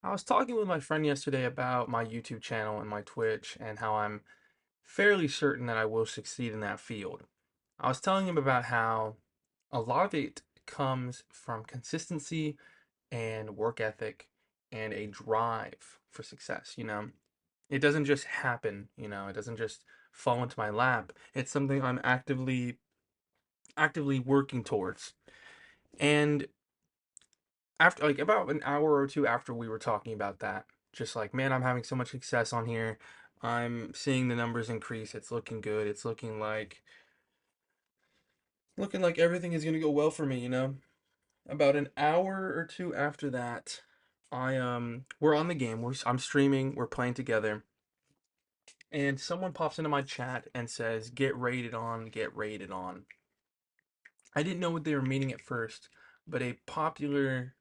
I was talking with my friend yesterday about my YouTube channel and my Twitch and how I'm fairly certain that I will succeed in that field. I was telling him about how a lot of it comes from consistency and work ethic and a drive for success, It doesn't just happen, it doesn't just fall into my lap. It's something I'm actively working towards. And after like about an hour or two after we were talking about that, just like, man, I'm having so much success on here. I'm seeing the numbers increase. It's looking good. It's looking like everything is gonna go well for me. About an hour or two after that, we're on the game. I'm streaming. We're playing together, and someone pops into my chat and says, "Get rated on. Get rated on." I didn't know what they were meaning at first, but a popular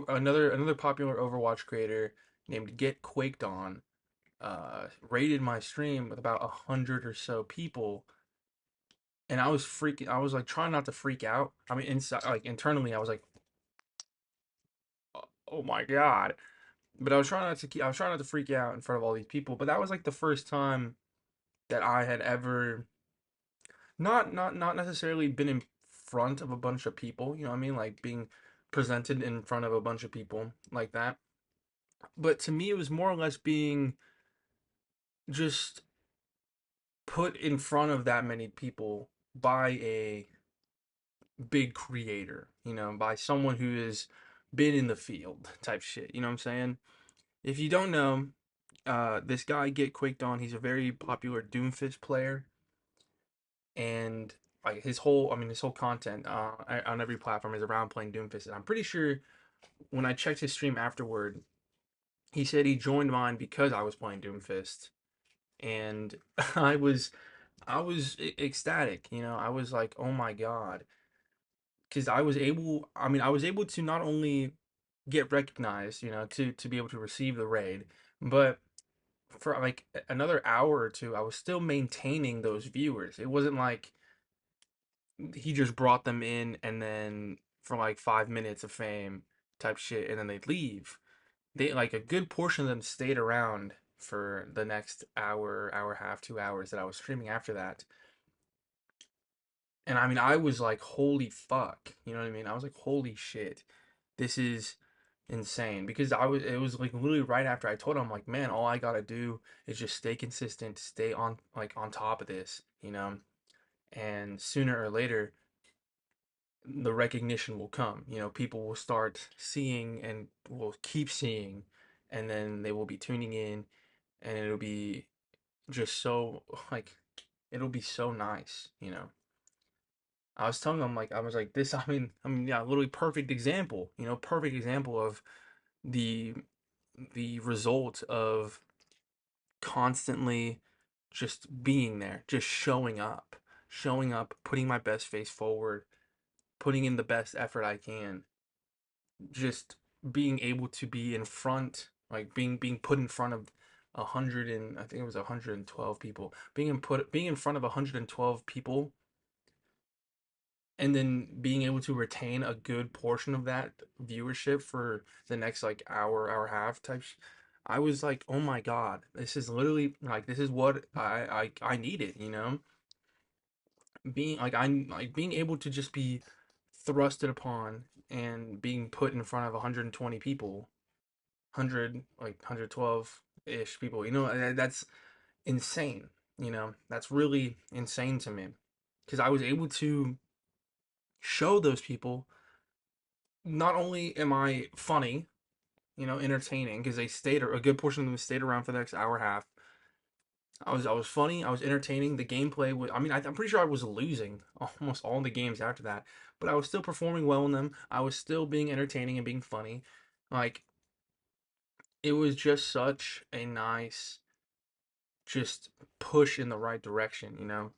another popular Overwatch creator named Get Quaked On rated my stream with about 100 or so people, and I was freaking. I was like trying not to freak out. I mean, inside, like internally, I was like, "Oh my god!" But I was trying not to freak out in front of all these people. But that was like the first time that I had ever not necessarily been in front of a bunch of people. You know what I mean? Like being presented in front of a bunch of people like that. But to me, it was more or less being just put in front of that many people by a big creator, by someone who has been in the field type shit. You know what I'm saying? If you don't know, this guy Get Quaked On, he's a very popular Doomfist player, and like his whole content on every platform is around playing Doomfist. And I'm pretty sure when I checked his stream afterward, he said he joined mine because I was playing Doomfist, and I was ecstatic. I was like, oh my god, because I was able to not only get recognized, to be able to receive the raid, but for like another hour or two, I was still maintaining those viewers. It wasn't like he just brought them in and then for like 5 minutes of fame type shit and then they'd leave. They like a good portion of them stayed around for the next hour, hour and a half, 2 hours that I was streaming after that. And I mean, I was like, holy fuck. You know what I mean? I was like, holy shit. This is insane. Because it was like literally right after I told him, like, man, all I gotta do is just stay consistent, stay on top of this. And sooner or later, the recognition will come. People will start seeing and will keep seeing, and then they will be tuning in, and it'll be just so, like, it'll be so nice. I was telling them like I was like this. I mean, yeah, literally perfect example. Perfect example of the the result of constantly just being there, just showing up, putting my best face forward, putting in the best effort I can, just being able to be in front, like being put in front of 100 and I think it was 112 people, being in front of 112 people and then being able to retain a good portion of that viewership for the next like hour and a half I was like, oh my god, this is literally like this is what I needed. Being able to just be thrusted upon and being put in front of 120 people, 100 like 112 ish people. That's insane. That's really insane to me because I was able to show those people not only am I funny, entertaining because they stayed a good portion of them stayed around for the next hour and a half. I was funny. I was entertaining. The gameplay was. I mean, I'm pretty sure I was losing almost all the games after that, but I was still performing well in them. I was still being entertaining and being funny. Like it was just such a nice, just push in the right direction.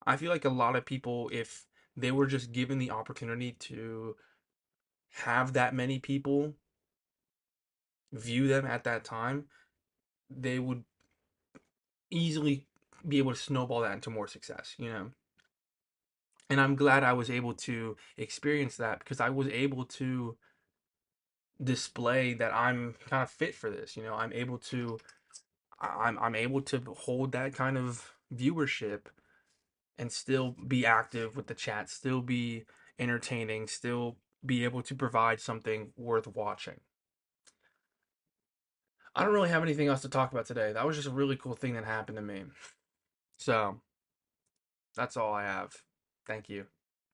I feel like a lot of people, if they were just given the opportunity to have that many people view them at that time, they would easily be able to snowball that into more success. And I'm glad I was able to experience that because I was able to display that I'm kind of fit for this. You know, I'm able to hold that kind of viewership and still be active with the chat, still be entertaining, still be able to provide something worth watching. I don't really have anything else to talk about today. That was just a really cool thing that happened to me. So, that's all I have. Thank you.